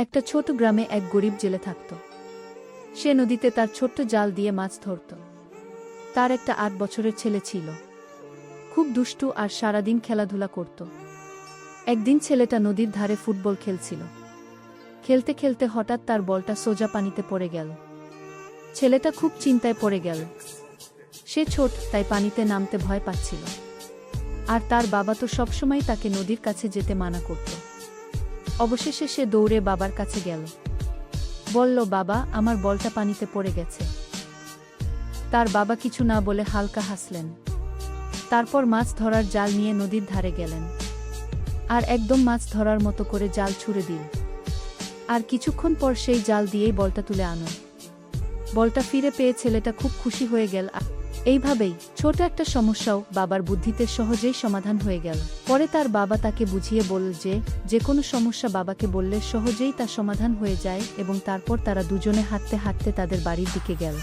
একটা ছোট গ্রামে এক গরিব জেলে থাকত। সে নদীতে তার ছোট্ট জাল দিয়ে মাছ ধরত। তার একটা ৮ বছরের ছেলে ছিল, খুব দুষ্টু আর সারাদিন খেলাধুলা করত। একদিন ছেলেটা নদীর ধারে ফুটবল খেলছিল। খেলতে খেলতে হঠাৎ তার বলটা সোজা পানিতে পড়ে গেল। ছেলেটা খুব চিন্তায় পড়ে গেল। সে ছোট, তাই পানিতে নামতে ভয় পাচ্ছিল। আর তার বাবা তো সবসময় তাকে নদীর কাছে যেতে মানা করত। অবশেষে সে দৌড়ে বাবার কাছে গেল। বলল, বাবা, আমার বলটা পানিতে পড়ে গেছে। তার বাবা কিছু না বলে হালকা হাসলেন। তারপর মাছ ধরার জাল নিয়ে নদীর ধারে গেলেন আর একদম মাছ ধরার মতো করে জাল ছুঁড়ে দিল। আর কিছুক্ষণ পর সেই জাল দিয়েই বলটা তুলে আনল। বলটা ফিরে পেয়ে ছেলেটা খুব খুশি হয়ে গেল। এইভাবেই ছোট একটা সমস্যাও বাবার বুদ্ধিতে সহজেই সমাধান হয়ে গেল। পরে তার বাবা তাকে বুঝিয়ে বলল যে কোনো সমস্যা বাবাকে বললে সহজেই তা সমাধান হয়ে যায়, এবং তারপর তারা দুজনে হাঁটতে হাঁটতে তাদের বাড়ির দিকে গেল।